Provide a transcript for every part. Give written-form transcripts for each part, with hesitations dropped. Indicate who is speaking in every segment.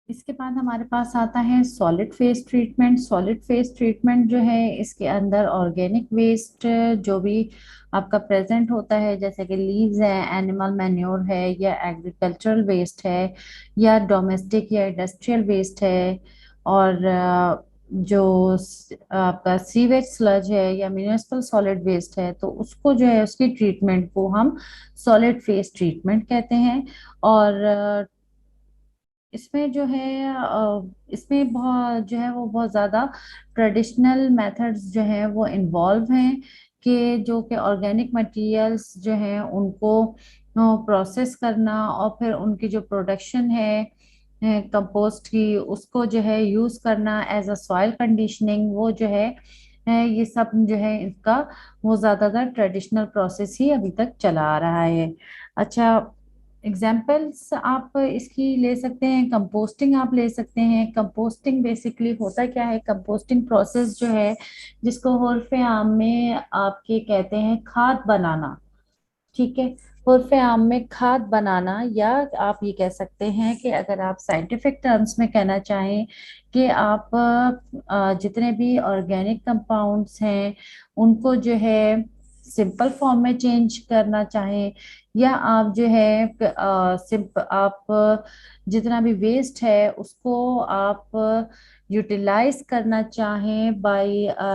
Speaker 1: इसके बाद हमारे पास आता है solid phase treatment. Solid phase treatment जो है इसके अंदर ऑर्गेनिक वेस्ट जो भी आपका प्रेजेंट होता है, जैसे कि लीव्स है, एनिमल मैन्योर है, या एग्रीकल्चरल वेस्ट है, या डोमेस्टिक या इंडस्ट्रियल वेस्ट है, और जो आपका सीवेज स्लज है या म्यूनिसिपल सॉलिड वेस्ट है, तो उसको जो है उसकी ट्रीटमेंट को हम सॉलिड फेस ट्रीटमेंट कहते हैं। और इसमें जो है इसमें बहुत जो है वो बहुत ज़्यादा ट्रेडिशनल मेथड्स जो है वो इन्वॉल्व हैं, कि जो कि ऑर्गेनिक मटेरियल्स जो हैं उनको प्रोसेस करना, और फिर उनकी जो प्रोडक्शन है कंपोस्ट की, उसको जो है यूज़ करना एज अ सॉइल कंडीशनिंग, वो जो है ये सब जो है इसका वो ज़्यादातर ट्रेडिशनल प्रोसेस ही अभी तक चला आ रहा है। अच्छा, एग्जाम्पल्स आप इसकी ले सकते हैं, कंपोस्टिंग आप ले सकते हैं। कंपोस्टिंग बेसिकली होता क्या है, कंपोस्टिंग प्रोसेस जो है जिसको उर्फ़ आम में आपके कहते हैं खाद बनाना। ठीक है, उर्फ़ आम में खाद बनाना, या आप ये कह सकते हैं कि अगर आप साइंटिफिक टर्म्स में कहना चाहें कि आप जितने भी ऑर्गेनिक कंपाउंड्स हैं उनको जो है सिंपल फॉर्म में चेंज करना चाहें, या आप जो है आप जितना भी वेस्ट है उसको आप यूटिलाइज करना चाहें by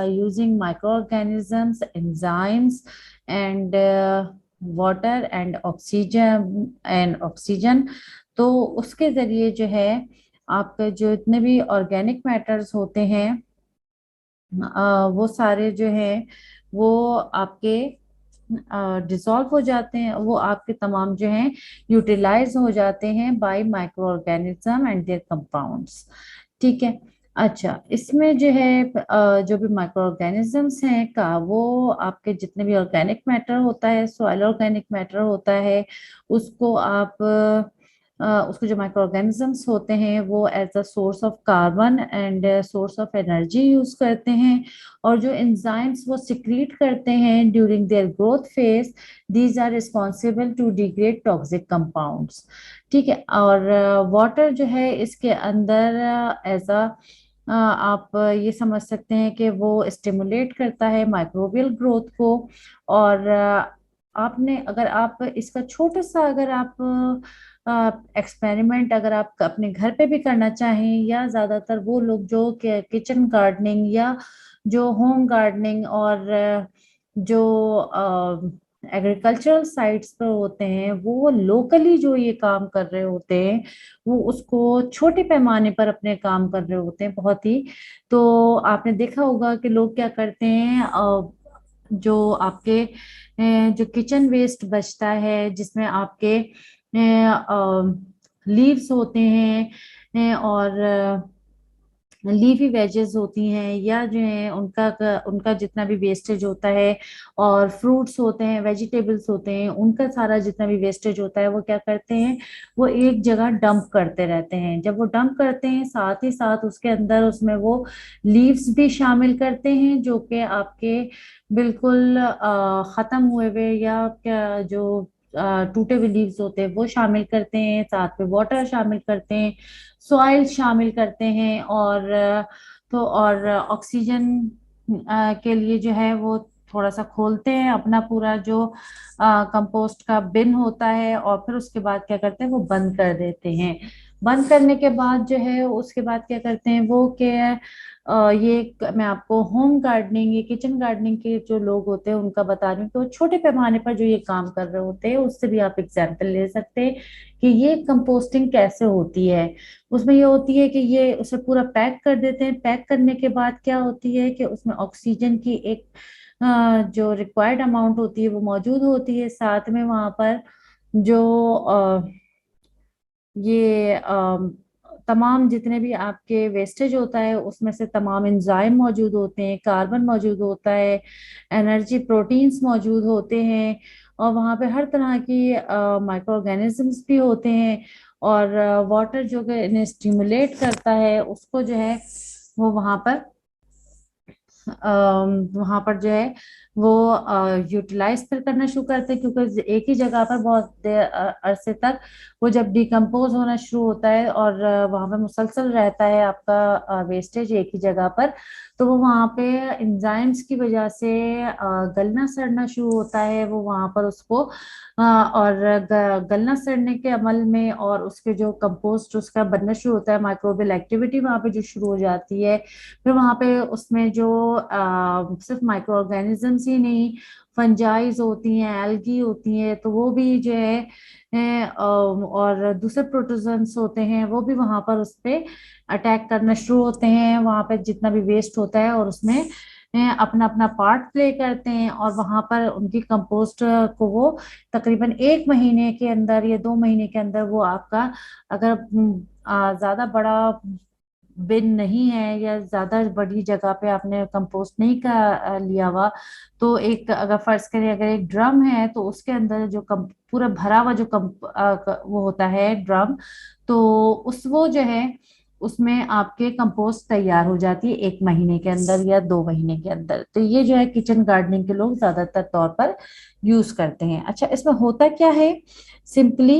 Speaker 1: using micro organisms, enzymes and water and oxygen, तो उसके जरिए जो है आपके जो इतने भी ऑर्गेनिक मैटर्स होते हैं वो सारे जो है वो आपके डिसॉल्व हो जाते हैं, वो आपके तमाम जो हैं यूटिलाइज हो जाते हैं by micro organism and there compounds. ठीक है। अच्छा, इसमें जो है जो भी माइक्रो ऑर्गेनिजम्स हैं का, वो आपके जितने भी ऑर्गेनिक मैटर होता है, सॉइल ऑर्गेनिक मैटर होता है, उसको आप उसको जो माइक्रो ऑर्गेनिजम्स होते हैं वो as a source of carbon and source of energy use करते हैं, और जो एंजाइम्स वो सिक्रीट करते हैं during their growth phase, these are responsible to degrade toxic compounds. ठीक है। और वाटर जो है इसके अंदर एज अ आप ये समझ सकते हैं कि वो स्टिमुलेट करता है माइक्रोबियल ग्रोथ को। और आपने अगर आप इसका छोटा सा अगर आप एक्सपेरिमेंट अगर आप अपने घर पे भी करना चाहें, या ज्यादातर वो लोग जो किचन गार्डनिंग या जो होम गार्डनिंग और जो एग्रीकल्चरल साइट्स पर होते हैं, वो लोकली जो ये काम कर रहे होते हैं, वो उसको छोटे पैमाने पर अपने काम कर रहे होते हैं बहुत ही। तो आपने देखा होगा कि लोग क्या करते हैं, जो आपके जो किचन वेस्ट बचता है जिसमें आपके लीव्स होते हैं और लीफी वेजेस होती हैं, या जो है उनका उनका जितना भी वेस्टेज होता है, और फ्रूट्स होते हैं, वेजिटेबल्स होते हैं, उनका सारा जितना भी वेस्टेज होता है वो क्या करते हैं, वो एक जगह डंप करते रहते हैं। जब वो डंप करते हैं, साथ ही साथ उसके अंदर उसमें वो लीव्स भी शामिल करते हैं, जो कि आपके बिल्कुल खत्म हुए हुए या क्या जो टूटे हुए लीव्स होते हैं वो शामिल करते हैं, साथ में वाटर शामिल करते हैं, सॉइल शामिल करते हैं, और तो और ऑक्सीजन के लिए जो है वो थोड़ा सा खोलते हैं अपना पूरा जो कंपोस्ट का बिन होता है, और फिर उसके बाद क्या करते हैं वो बंद कर देते हैं। बंद करने के बाद जो है उसके बाद क्या करते हैं वो कि मैं आपको होम गार्डनिंग या किचन गार्डनिंग के जो लोग होते हैं उनका बता रही हूँ, तो छोटे पैमाने पर जो ये काम कर रहे होते हैं उससे भी आप एग्जाम्पल ले सकते हैं कि ये कंपोस्टिंग कैसे होती है। उसमें ये होती है कि ये उसे पूरा पैक कर देते हैं। पैक करने के बाद क्या होती है कि उसमें ऑक्सीजन की एक जो रिक्वायर्ड अमाउंट होती है वो मौजूद होती है, साथ में वहां पर जो ये तमाम जितने भी आपके वेस्टेज होता है उसमें से तमाम एंजाइम मौजूद होते हैं, कार्बन मौजूद होता है, एनर्जी प्रोटीन्स मौजूद होते हैं, और वहाँ पे हर तरह की माइक्रो ऑर्गेनिजम्स भी होते हैं, और वाटर जो कि इन्हें स्टिमुलेट करता है उसको जो है वो वहाँ पर जो है वो यूटिलाइज फिर करना शुरू करते हैं, क्योंकि एक ही जगह पर बहुत देर अरसे तक वो जब डिकम्पोज होना शुरू होता है और वहां पे मुसलसल रहता है आपका वेस्टेज एक ही जगह पर, तो वो वहां पे एंजाइम्स की वजह से गलना सड़ना शुरू होता है। वो वहां पर उसको और गलना सड़ने के अमल में और उसके जो कंपोस्ट उसका बनना शुरू होता है, माइक्रोबियल एक्टिविटी वहां पे जो शुरू हो जाती है। फिर वहां पे उसमें जो सिर्फ माइक्रो ऑर्गेनिजम्स ही नहीं, फंजाइज होती हैं, एल्गी होती हैं, तो वो भी जो है और दूसरे प्रोटोजन्स होते हैं, वो भी वहां पर उस पे अटैक करना शुरू होते हैं, वहां पे जितना भी वेस्ट होता है, और उसमें अपना अपना पार्ट प्ले करते हैं। और वहां पर उनकी कंपोस्ट को वो तकरीबन 1 महीने के अंदर या 2 महीने के अंदर वो आपका, अगर ज्यादा बड़ा बिन नहीं है या ज्यादा बड़ी जगह पे आपने कंपोस्ट नहीं का लिया हुआ, तो एक अगर फर्ज करें अगर एक ड्रम है, तो उसके अंदर जो पूरा भरा हुआ जो वो होता है ड्रम, तो उस वो जो है उसमें आपके कंपोस्ट तैयार हो जाती है 1 महीने के अंदर या 2 महीने के अंदर। तो ये जो है किचन गार्डनिंग के लोग ज्यादातर तौर पर यूज करते हैं। अच्छा, इसमें होता क्या है सिंपली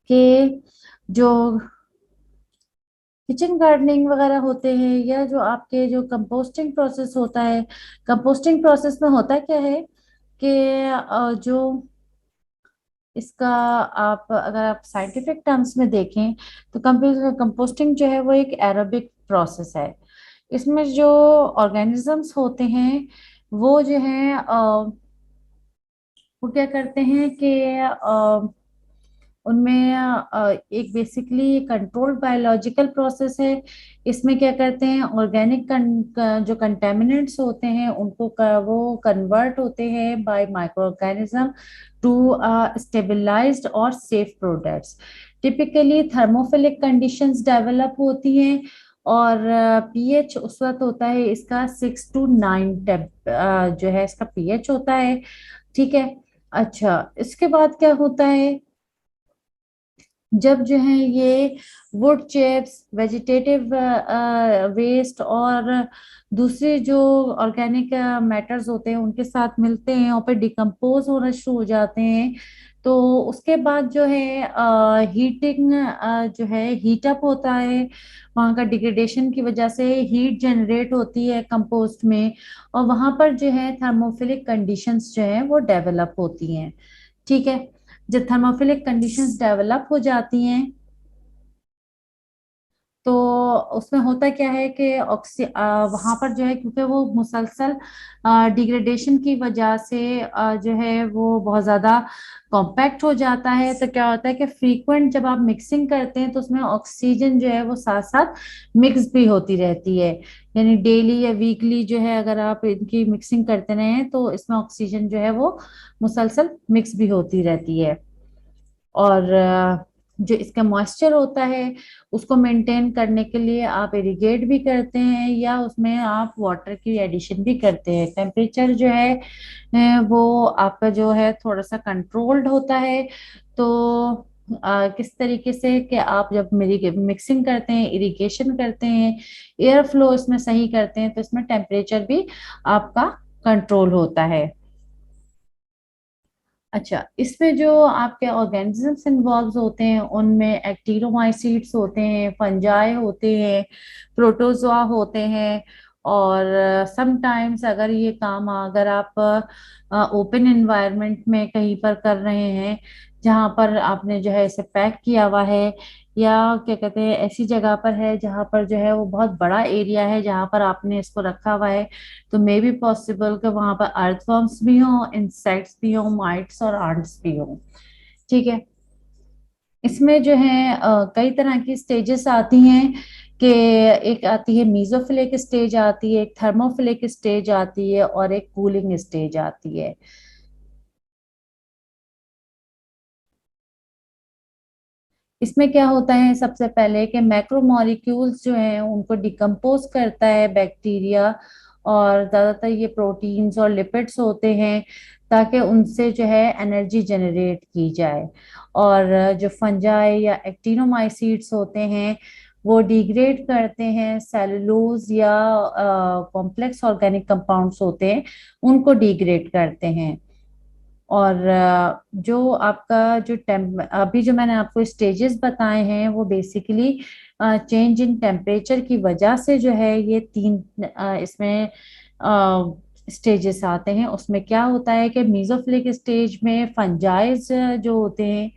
Speaker 1: कि जो किचन गार्डनिंग वगैरह होते हैं या जो आपके जो कंपोस्टिंग प्रोसेस होता है, कंपोस्टिंग प्रोसेस में होता क्या है कि जो इसका आप अगर आप साइंटिफिक टर्म्स में देखें, तो कंपोस्टिंग जो है वो एक एरोबिक प्रोसेस है। इसमें जो ऑर्गेनिजम्स होते हैं वो जो है वो क्या करते हैं कि उनमें एक बेसिकली कंट्रोल्ड बायोलॉजिकल प्रोसेस है। इसमें क्या करते हैं, ऑर्गेनिक जो कंटेमिनेंट्स होते हैं उनको वो कन्वर्ट होते हैं by microorganism to stabilized और safe products. Typically thermophilic conditions develop होती हैं, और पीएच उस वक्त होता है इसका 6 to 9 जो है इसका पीएच होता है। ठीक है। अच्छा, इसके बाद क्या होता है, जब जो है ये वुड चिप्स, वेजिटेटिव वेस्ट और दूसरे जो ऑर्गेनिक मैटर्स होते हैं उनके साथ मिलते हैं और फिर डिकम्पोज होना शुरू हो जाते हैं, तो उसके बाद जो है हीटिंग जो है हीटअप होता है। वहाँ का डिग्रेडेशन की वजह से हीट जनरेट होती है कंपोस्ट में, और वहां पर जो है थर्मोफिलिक कंडीशंस जो है वो डेवलप होती हैं। ठीक है। जब थर्मोफिलिक कंडीशंस डेवलप हो जाती हैं, तो उसमें होता क्या है कि वहां पर जो है क्योंकि वो मुसलसल डिग्रेडेशन की वजह से जो है वो बहुत ज्यादा कॉम्पैक्ट हो जाता है, तो क्या होता है कि फ्रीक्वेंट जब आप मिक्सिंग करते हैं तो उसमें ऑक्सीजन जो है वो साथ साथ मिक्स भी होती रहती है। यानी डेली या वीकली जो है अगर आप इनकी मिक्सिंग करते रहें तो इसमें ऑक्सीजन जो है वो मुसलसल मिक्स भी होती रहती है। और जो इसका मॉइस्चर होता है उसको मेंटेन करने के लिए आप इरिगेट भी करते हैं या उसमें आप वाटर की एडिशन भी करते हैं। टेम्परेचर जो है वो आपका जो है थोड़ा सा कंट्रोल्ड होता है। तो किस तरीके से कि आप जब मेरी मिक्सिंग करते हैं, इरिगेशन करते हैं, एयर फ्लो इसमें सही करते हैं, तो इसमें टेम्परेचर भी आपका कंट्रोल होता है। अच्छा, इसमें जो आपके ऑर्गेनिजम्स इन्वॉल्व होते हैं उनमें एक्टिनोमाइसीड्स होते हैं, फंजाई होते हैं, प्रोटोजोआ होते हैं। और समटाइम्स अगर ये काम अगर आप ओपन एनवायरनमेंट में कहीं पर कर रहे हैं, जहाँ पर आपने जो है इसे पैक किया हुआ है, या क्या कहते हैं ऐसी जगह पर है जहाँ पर जो है वो बहुत बड़ा एरिया है जहाँ पर आपने इसको रखा हुआ है, तो मे बी पॉसिबल कि वहां पर अर्थवर्म्स भी हों, इंसेक्ट्स भी हों, माइट्स और आंट्स भी हों। ठीक है। इसमें जो है कई तरह की स्टेजेस आती हैं कि एक आती है मीजोफिलिक स्टेज आती है, एक थर्मोफिलिक स्टेज आती है और एक कूलिंग स्टेज आती है। इसमें क्या होता है सबसे पहले कि मैक्रो मॉलिक्यूल्स जो हैं उनको डिकम्पोज करता है बैक्टीरिया, और ज्यादातर ये प्रोटीन्स और लिपिड्स होते हैं, ताकि उनसे जो है एनर्जी जनरेट की जाए। और जो फंजाई या एक्टिनोमाइसीड्स होते हैं वो डिग्रेड करते हैं सेलुलोज या कॉम्प्लेक्स ऑर्गेनिक कंपाउंड्स होते हैं, उनको डिग्रेड करते हैं। और जो आपका जो टेम्प अभी जो मैंने आपको स्टेजेस बताए हैं वो बेसिकली चेंज इन टेम्परेचर की वजह से जो है ये तीन इसमें स्टेजेस आते हैं। उसमें क्या होता है कि मीजोफिलिक स्टेज में फंजाइज जो होते हैं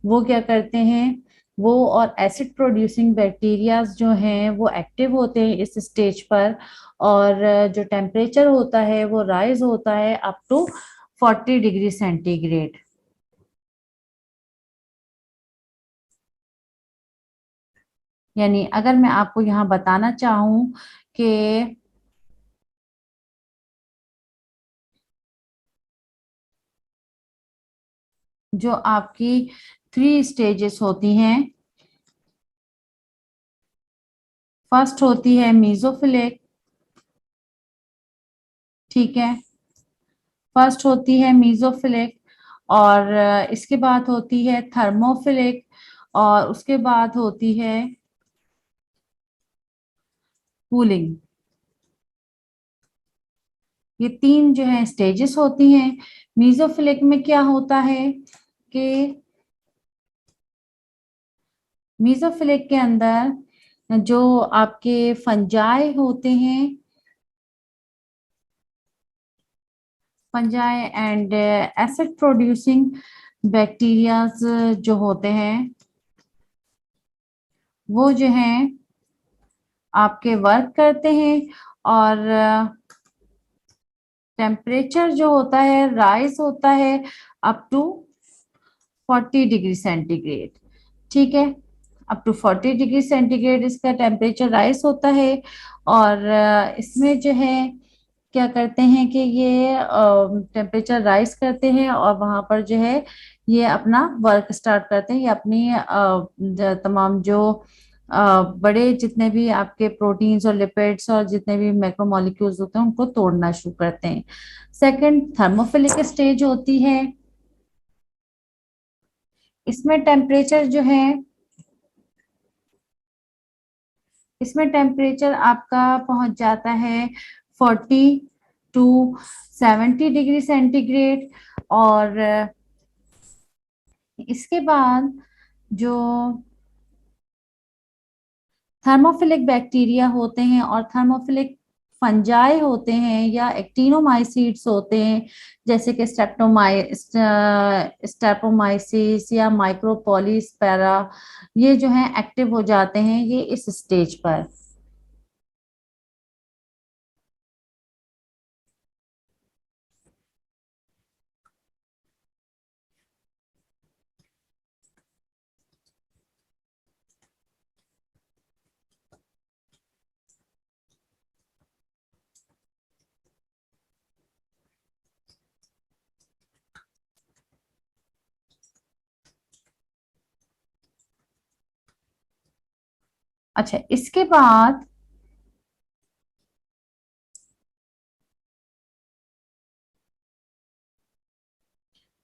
Speaker 1: वो क्या करते हैं, वो और एसिड प्रोड्यूसिंग बैक्टीरियाज जो हैं वो एक्टिव होते हैं इस स्टेज पर। और जो टेम्परेचर होता है वो राइज होता है अप टू 40 डिग्री सेंटीग्रेड। यानी अगर मैं आपको यहाँ बताना चाहूँ कि जो आपकी 3 स्टेजेस होती हैं, फर्स्ट होती है मीजोफिलिक, ठीक है, फर्स्ट होती है मीजोफिलिक, और इसके बाद होती है थर्मोफिलिक, और उसके बाद होती है कूलिंग। ये तीन जो है स्टेजेस होती हैं। मीजोफिलिक में क्या होता है कि मीजोफिलिक के अंदर जो आपके फंजाई होते हैं, fungi and acid producing bacterias जो होते हैं वो जो हैं आपके वर्क करते हैं। और टेम्परेचर जो होता है राइज होता है अप टू 40 डिग्री सेंटीग्रेड, ठीक है, अप टू 40 डिग्री सेंटीग्रेड इसका टेम्परेचर राइज होता है। और इसमें जो है क्या करते हैं कि ये टेम्परेचर राइज करते हैं और वहां पर जो है ये अपना वर्क स्टार्ट करते हैं। ये अपनी तमाम जो बड़े जितने भी आपके प्रोटीन्स और लिपिड्स और जितने भी मैक्रोमोलिक्यूल्स होते हैं उनको तोड़ना शुरू करते हैं। सेकंड थर्मोफिलिक स्टेज होती है। इसमें टेम्परेचर जो है, इसमें टेम्परेचर आपका पहुंच जाता है 40 to 70 डिग्री सेंटीग्रेड। और इसके बाद जो थर्मोफिलिक बैक्टीरिया होते हैं और थर्मोफिलिक फंजाई होते हैं या एक्टिनोमाइसीड्स होते हैं, जैसे कि स्टेपोमाइसिस या माइक्रोपोलिस पैरा, ये जो है एक्टिव हो जाते हैं ये इस स्टेज पर। अच्छा, इसके बाद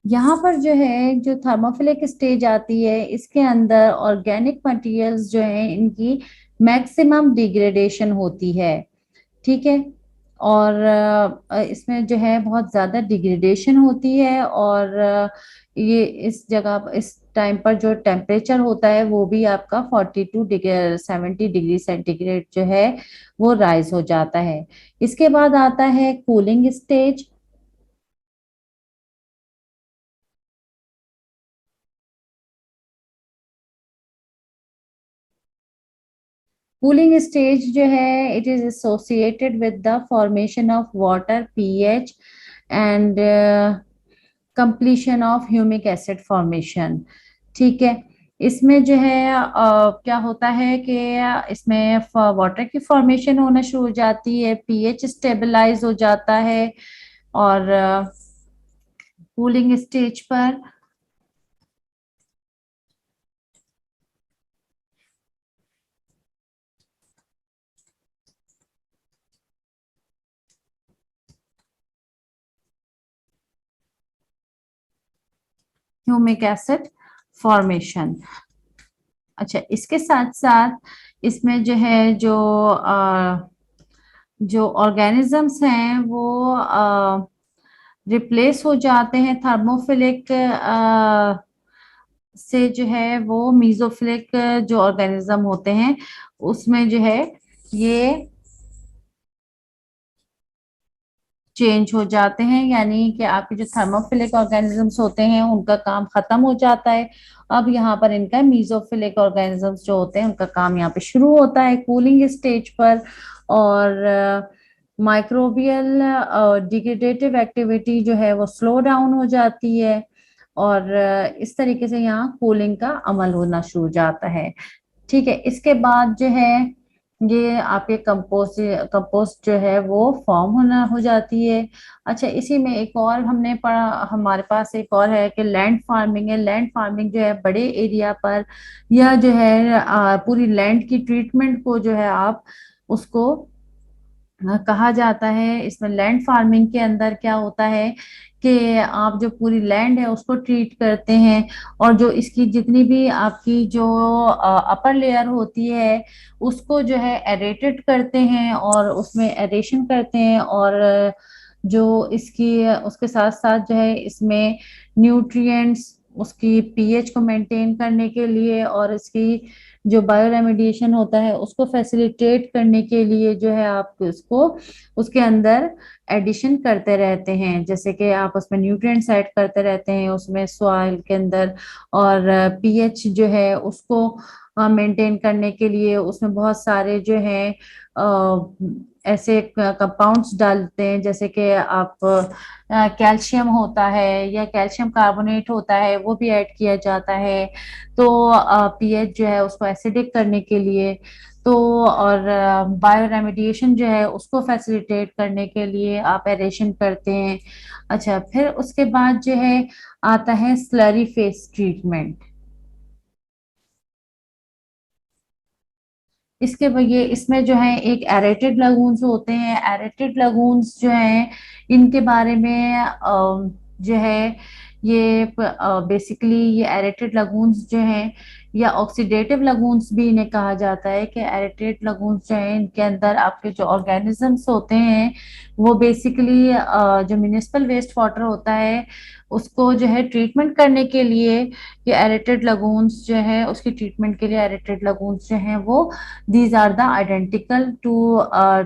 Speaker 1: यहाँ पर जो है जो थर्मोफिलिक स्टेज आती है इसके अंदर ऑर्गेनिक मटेरियल्स जो है इनकी मैक्सिमम डिग्रेडेशन होती है, ठीक है। और इसमें जो है बहुत ज्यादा डिग्रेडेशन होती है। और ये इस जगह इस टाइम पर जो टेम्परेचर होता है वो भी आपका 40 to 70 डिग्री सेंटीग्रेड जो है वो राइज हो जाता है। इसके बाद आता है कूलिंग स्टेज। कूलिंग स्टेज जो है it is associated with the formation of water, pH and completion of humic acid formation, ठीक है। इसमें जो है क्या होता है कि इसमें वाटर की फॉर्मेशन होना शुरू हो जाती है, पीएच स्टेबलाइज हो जाता है। और कूलिंग स्टेज पर ह्यूमिक एसिड फॉर्मेशन। अच्छा, इसके साथ साथ इसमें जो है जो ऑर्गेनिजम्स हैं वो रिप्लेस हो जाते हैं थर्मोफिलिक से, जो है वो मीजोफिलिक जो ऑर्गेनिज्म होते हैं उसमें जो है ये चेंज हो जाते हैं, यानी कि आपके जो थर्मोफिलिक ऑर्गेनिजम्स होते हैं उनका काम खत्म हो जाता है। अब यहाँ पर इनका मीजोफिलिक ऑर्गेनिजम्स जो होते हैं उनका काम यहाँ पे शुरू होता है कूलिंग स्टेज पर। और माइक्रोबियल डिग्रेडेटिव एक्टिविटी जो है वो स्लो डाउन हो जाती है। और इस तरीके से यहाँ कूलिंग का अमल होना शुरू हो जाता है। ठीक है, इसके बाद जो है ये आपके कंपोस्ट कंपोस्ट जो है वो फॉर्म होना हो जाती है। अच्छा, इसी में एक और हमने पढ़ा, हमारे पास एक और है कि लैंड फार्मिंग है। लैंड फार्मिंग जो है बड़े एरिया पर या जो है पूरी लैंड की ट्रीटमेंट को जो है आप उसको कहा जाता है। इसमें लैंड फार्मिंग के अंदर क्या होता है कि आप जो पूरी लैंड है उसको ट्रीट करते हैं, और जो इसकी जितनी भी आपकी जो अपर लेयर होती है उसको जो है एरेटेड करते हैं और उसमें एरेशन करते हैं। और जो इसकी उसके साथ साथ जो है इसमें न्यूट्रिएंट्स, उसकी पीएच को मेंटेन करने के लिए और इसकी जो बायो रेमेडिएशन होता है उसको फैसिलिटेट करने के लिए जो है आप उसको उसके अंदर एडिशन करते रहते हैं। जैसे कि आप उसमें न्यूट्रिएंट्स ऐड करते रहते हैं उसमें सॉइल के अंदर, और पीएच जो है उसको मेंटेन करने के लिए उसमें बहुत सारे जो है ऐसे कंपाउंड्स डालते हैं, जैसे कि आप कैल्शियम होता है या कैल्शियम कार्बोनेट होता है वो भी ऐड किया जाता है। तो पीएच जो है उसको एसिडिक करने के लिए, तो और बायो रेमेडिएशन जो है उसको फैसिलिटेट करने के लिए आप एरेशन करते हैं। अच्छा, फिर उसके बाद जो है आता है स्लरी फेस ट्रीटमेंट। इसके ये इसमें जो है एक एरेटेड लगून्स होते हैं। एरेटेड लगून्स जो हैं इनके बारे में जो है ये बेसिकली ये एरेटेड लगून्स जो हैं या ऑक्सीडेटिव लगून्स भी इन्हें कहा जाता है कि एरेटेड लगून्स जो हैं इनके अंदर आपके जो ऑर्गेनिजम्स होते हैं वो बेसिकली जो म्यूनिसिपल वेस्ट वाटर होता है उसको जो है ट्रीटमेंट करने के लिए, ये एरेटेड लगून्स जो है उसकी ट्रीटमेंट के लिए एरेटेड लगून्स जो हैं वो these are the identical to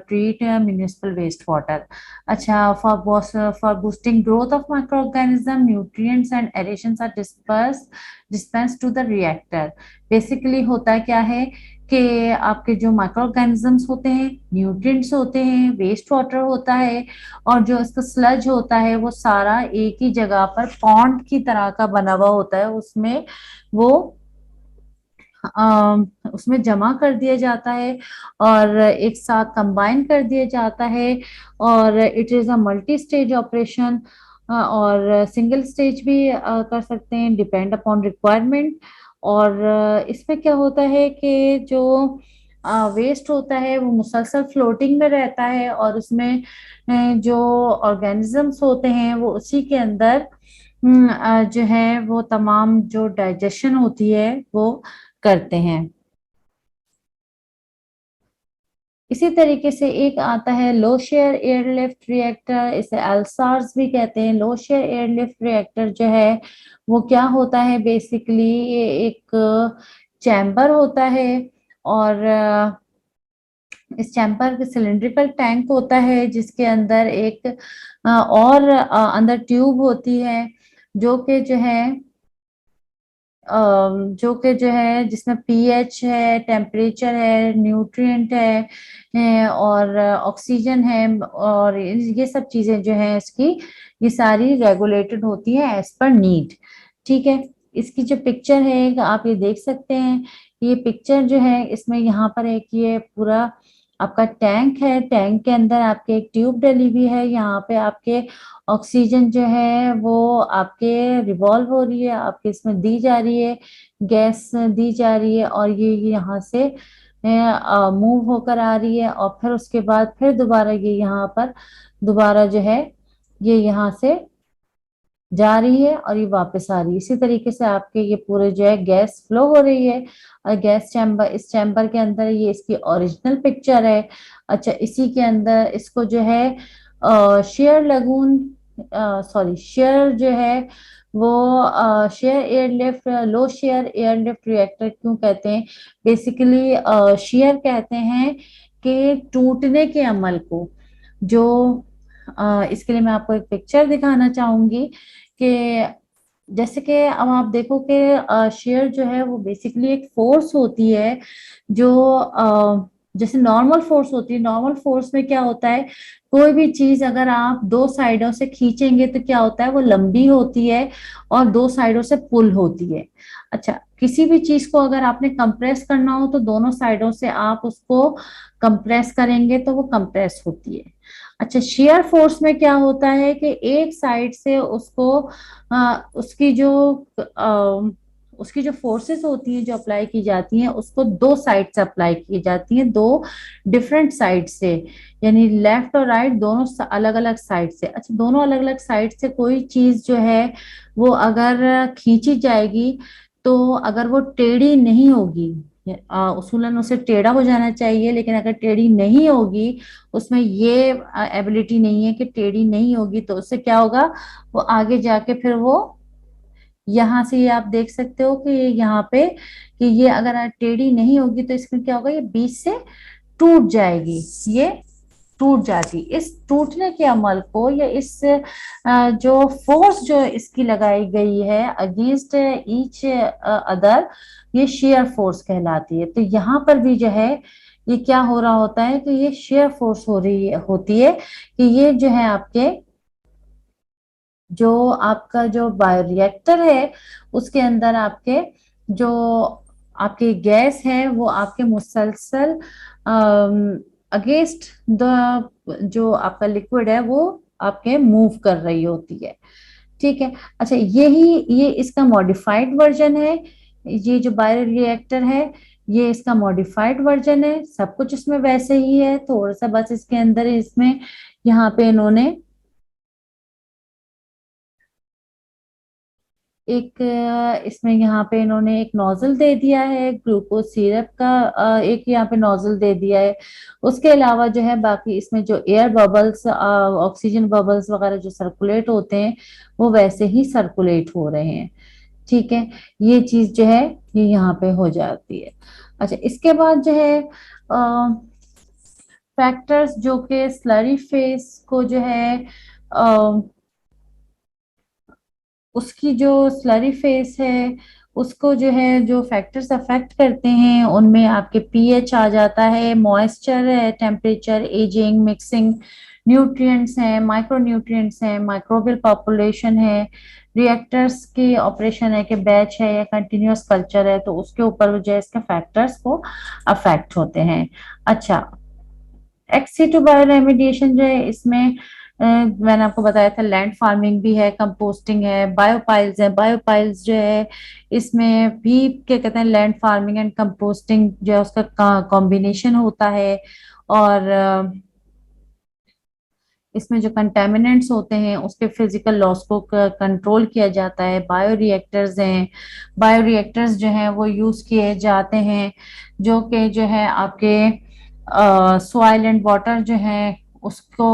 Speaker 1: treat municipal wastewater. अच्छा, for boosting growth of microorganism, nutrients and aerations are dispensed to the reactor. Basically होता क्या है कि आपके जो माइक्रो ऑर्गेनिजम्स होते हैं, न्यूट्रिएंट्स होते हैं, वेस्ट वाटर होता है, और जो इसका स्लज होता है वो सारा एक ही जगह पर पॉन्ड की तरह का बना हुआ होता है, उसमें वो उसमें जमा कर दिया जाता है और एक साथ कंबाइन कर दिया जाता है। और it is a multi stage operation, और सिंगल स्टेज भी कर सकते हैं, डिपेंड अपॉन रिक्वायरमेंट। और इसमें क्या होता है कि जो वेस्ट होता है वो मुसलसल फ्लोटिंग में रहता है, और उसमें जो ऑर्गेनिजम्स होते हैं वो उसी के अंदर जो है वो तमाम जो डाइजेशन होती है वो करते हैं। इसी तरीके से एक आता है लो शेयर एयरलिफ्ट रिएक्टर, इसे एल्सार्स भी कहते हैं। लो शेयर एयरलिफ्ट रिएक्टर जो है वो क्या होता है, बेसिकली ये एक चैम्बर होता है, और इस चैम्बर के सिलिंड्रिकल टैंक होता है जिसके अंदर एक और अंदर ट्यूब होती है जो कि जो है जो है जिसमें पीएच है, टेम्परेचर है, न्यूट्रिएंट और ऑक्सीजन है, और ये सब चीजें जो है इसकी ये सारी रेगुलेटेड होती है एज पर नीड। ठीक है, इसकी जो पिक्चर है आप ये देख सकते हैं। ये पिक्चर जो है इसमें यहाँ पर एक ये पूरा आपका टैंक है, टैंक के अंदर आपके एक ट्यूब डली हुई है, यहाँ पे आपके ऑक्सीजन जो है वो आपके रिवॉल्व हो रही है, आपके इसमें दी जा रही है, गैस दी जा रही है, और ये यहाँ से मूव होकर आ रही है, और फिर उसके बाद फिर दोबारा ये यहाँ पर दोबारा जो है ये यहाँ से जा रही है और ये वापस आ रही है। इसी तरीके से आपके ये पूरे जो है गैस फ्लो हो रही है। और गैस चैम्बर, इस चैम्बर के अंदर ये इसकी ओरिजिनल पिक्चर है। अच्छा, इसी के अंदर इसको जो है शेयर लगून, सॉरी, शेयर जो है वो शेयर एयरलिफ्ट, लो शेयर एयरलिफ्ट रिएक्टर क्यों कहते हैं? बेसिकली शेयर कहते हैं कि टूटने के अमल को, जो इसके लिए मैं आपको एक पिक्चर दिखाना चाहूंगी कि जैसे कि अब आप देखो कि शेयर जो है वो बेसिकली एक फोर्स होती है जो जैसे नॉर्मल फोर्स होती है। नॉर्मल फोर्स में क्या होता है, कोई भी चीज अगर आप दो साइडों से खींचेंगे तो क्या होता है, वो लंबी होती है और दो साइडों से पुल होती है। अच्छा, किसी भी चीज को अगर आपने कंप्रेस करना हो तो दोनों साइडों से आप उसको कंप्रेस करेंगे तो वो कंप्रेस होती है। अच्छा, शेयर फोर्स में क्या होता है कि एक साइड से उसको उसकी जो उसकी जो फोर्सेस होती हैं जो अप्लाई की जाती हैं उसको दो साइड से अप्लाई की जाती हैं, दो डिफरेंट साइड से, यानी लेफ्ट और राइट दोनों अलग अलग साइड से। अच्छा, दोनों अलग अलग साइड से कोई चीज जो है वो अगर खींची जाएगी तो अगर वो टेढ़ी नहीं होगी, उसूलन उसे टेढ़ा हो जाना चाहिए, लेकिन अगर टेढ़ी नहीं होगी, उसमें ये एबिलिटी नहीं है कि टेढ़ी नहीं होगी, तो उससे क्या होगा, वो आगे जाके फिर वो यहाँ से ये आप देख सकते हो कि यहाँ पे कि ये अगर टेढ़ी नहीं होगी तो इसमें क्या होगा, ये बीच से टूट जाएगी, ये टूट जाती। इस टूटने के अमल को या इस जो फोर्स जो इसकी लगाई गई है अगेंस्ट ईच अदर, ये शेयर फोर्स कहलाती है। तो यहाँ पर भी जो है ये क्या हो रहा होता है कि ये शेयर फोर्स हो रही है, होती है कि ये जो है आपके जो आपका जो बायोरिएक्टर है उसके अंदर आपके जो आपके गैस है वो आपके मुसलसल अगेंस्ट द जो आपका लिक्विड है वो आपके मूव कर रही होती है। ठीक है। अच्छा, ये इसका मॉडिफाइड वर्जन है। ये जो बायोरिएक्टर है ये इसका मॉडिफाइड वर्जन है। सब कुछ इसमें वैसे ही है, थोड़ा सा बस इसके अंदर इसमें यहाँ पे इन्होंने एक इसमें यहाँ पे इन्होंने एक नोजल दे दिया है ग्लूकोज सिरप का, एक यहाँ पे नोजल दे दिया है। उसके अलावा जो है बाकी इसमें जो एयर बबल्स, ऑक्सीजन बबल्स वगैरह जो सर्कुलेट होते हैं वो वैसे ही सर्कुलेट हो रहे हैं। ठीक है, ये चीज जो है ये यहाँ पे हो जाती है। अच्छा, इसके बाद जो है फैक्टर्स जो कि स्लरी फेस को जो है उसकी जो स्लरी फेस है उसको जो है जो फैक्टर्स अफेक्ट करते हैं उनमें आपके पीएच आ जाता है, मॉइस्चर है, टेम्परेचर, एजिंग, मिक्सिंग, न्यूट्रिएंट्स हैं, माइक्रो न्यूट्रिएंट्स हैं, माइक्रोबियल पॉपुलेशन है, रिएक्टर्स की ऑपरेशन है कि बैच है या कंटिन्यूअस कल्चर है, तो उसके ऊपर जो है इसके फैक्टर्स को अफेक्ट होते हैं। अच्छा, एक्स-सी टू बायो रेमिडिएशन जो है इसमें मैंने आपको बताया था लैंड फार्मिंग भी है, कंपोस्टिंग है, बायोपाइल्स है। बायोपाइल्स जो है इसमें भी क्या कहते हैं, लैंड फार्मिंग एंड कंपोस्टिंग जो है उसका कॉम्बिनेशन होता है। और इसमें जो कंटेमिनेंट्स होते हैं उसके फिजिकल लॉस को कंट्रोल किया जाता है। बायोरिएक्टर्स हैं, बायोरिएक्टर्स जो हैं वो यूज किए जाते हैं जो कि जो है आपके सॉइल एंड वाटर जो है उसको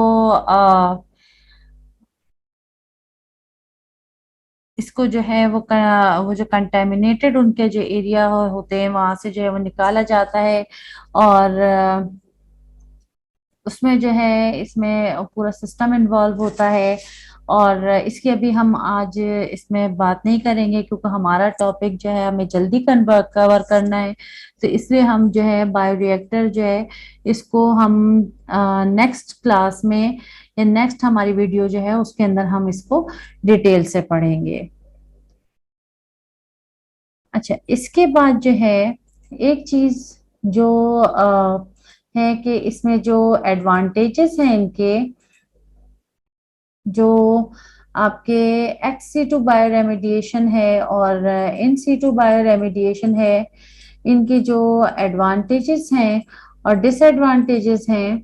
Speaker 1: इसको जो है वो जो कंटेमिनेटेड उनके जो एरिया होते हैं वहां से जो है वो निकाला जाता है। और उसमें जो है इसमें पूरा सिस्टम इन्वॉल्व होता है। और इसकी अभी हम आज इसमें बात नहीं करेंगे क्योंकि हमारा टॉपिक जो है हमें जल्दी कवर करना है। तो इसलिए हम जो है बायोरिएक्टर जो है इसको हम नेक्स्ट क्लास में या नेक्स्ट हमारी वीडियो जो है उसके अंदर हम इसको डिटेल से पढ़ेंगे। अच्छा, इसके बाद जो है एक चीज जो है कि इसमें जो एडवांटेजेस हैं इनके, जो आपके ex situ bioremediation है और in situ bioremediation है, इनके जो एडवांटेजेस हैं और डिसएडवांटेजेस हैं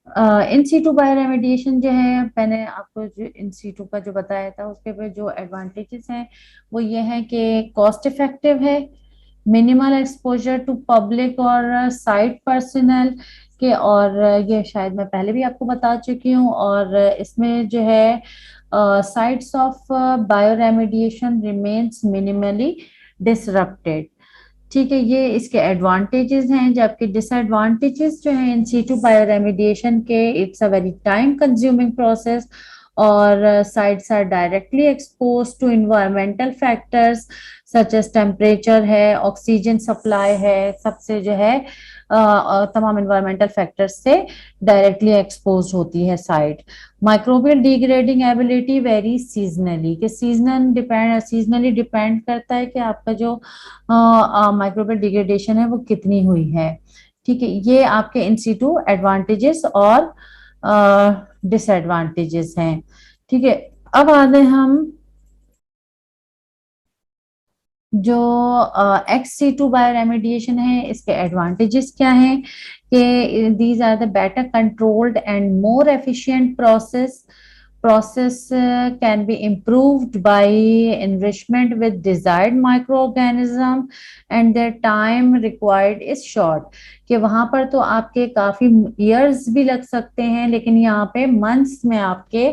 Speaker 1: इन सीटू बायो रेमेडिएशन जो है, मैंने आपको जो इन सीटू का जो बताया था उसके पे जो एडवांटेजेस हैं वो ये है कि कॉस्ट इफेक्टिव है, मिनिमल एक्सपोजर टू पब्लिक और साइट पर्सनल के, और ये शायद मैं पहले भी आपको बता चुकी हूँ। और इसमें जो है sites of bio remediation remains minimally disrupted. ठीक है, ये इसके एडवांटेजेस हैं। जबकि डिसएडवांटेजेस जो हैं इन सीटू बायो रेमेडिएशन के, it's a very time consuming process, और sites are directly expose to environmental factors such as temperature है, ऑक्सीजन सप्लाई है, सबसे जो है तमाम इन्वायरमेंटल फैक्टर्स से डायरेक्टली एक्सपोज होती है site. Microbial degrading ability very seasonally, कि सीजनली डिपेंड करता है कि आपका जो माइक्रोबियल डिग्रेडेशन है वो कितनी हुई है। ठीक है, ये आपके इंसिटू एडवांटेजेस और डिसएडवांटेजेस हैं। ठीक है, अब आते हैं हम जो ex situ bioremediation है, इसके एडवांटेजेस क्या हैं कि these are the better controlled and more efficient process can be improved by enrichment with desired microorganism and their time required is short, कि वहां पर तो आपके काफी इयर्स भी लग सकते हैं, लेकिन यहाँ पे मंथ्स में आपके,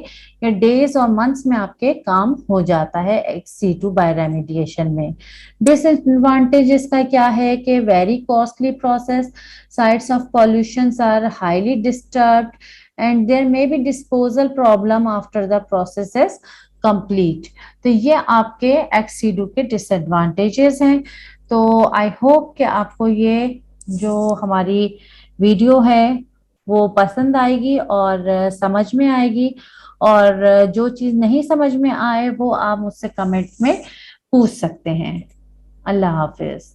Speaker 1: या डेज और मंथ्स में आपके काम हो जाता है एक्सी टू बायो रेमेडिएशन में। डिसएडवांटेज इसका क्या है कि very costly process, sites of pollutions are highly disturbed and there may be disposal problem after the process is complete. तो ये आपके एक्सीडू के डिसएडवांटेजेस हैं। तो आई होप कि आपको ये जो हमारी वीडियो है वो पसंद आएगी और समझ में आएगी, और जो चीज नहीं समझ में आए वो आप मुझसे कमेंट में पूछ सकते हैं। अल्लाह हाफिज।